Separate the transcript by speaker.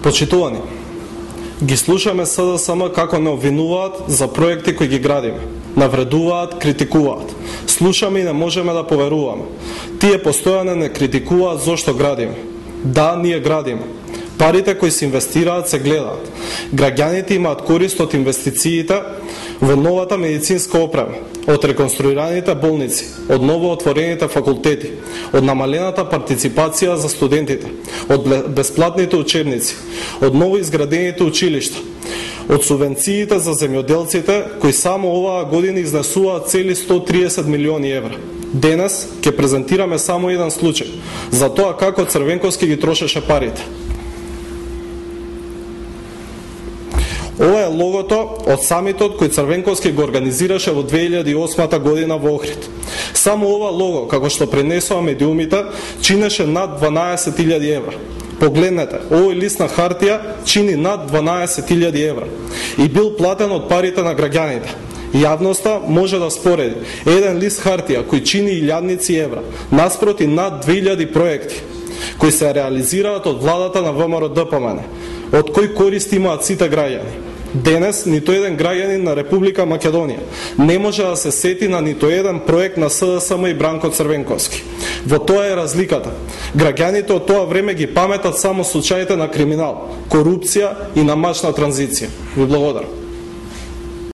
Speaker 1: Почитувани, ги слушаме СДСМ како не обвинуваат за проекти кои ги градиме. Навредуваат, критикуваат. Слушаме и не можеме да поверуваме. Тие постојано не критикуваат зошто градиме. Да, ние градиме. Парите кои се инвестираат се гледаат. Граѓаните имаат корист од инвестициите во новата медицинска опрема, од реконструираните болници, од ново отворените факултети, од намалената партиципација за студентите, од бесплатните учебници, од ново изградените училишта, од субвенциите за земјоделците, кои само оваа година изнесуваат цели 130 милиони евра. Денес ќе презентираме само еден случај за тоа како Црвенковски ги трошеше парите. Ова е логото од самитот кој Црвенковски го организираше во 2008 година во Охрид. Само ова лого, како што пренесува медиумите, чинеше над 12.000 евра. Погледнете, овој лист на хартија чини над 12.000 евра и бил платен од парите на граѓаните. Јавноста може да спореди еден лист хартија кој чини илјадници евра, наспроти над 2000 проекти кои се реализираат од владата на ВМРО-ДПМН, од кој корист имаат сите граѓани. Денес ниту еден граѓанин на Република Македонија не може да се сети на ниту еден проект на СДСМ и Бранко Црвенковски. Во тоа е разликата. Граѓаните од тоа време ги паметат само случаите на криминал, корупција и на мачна транзиција. Ви благодарам.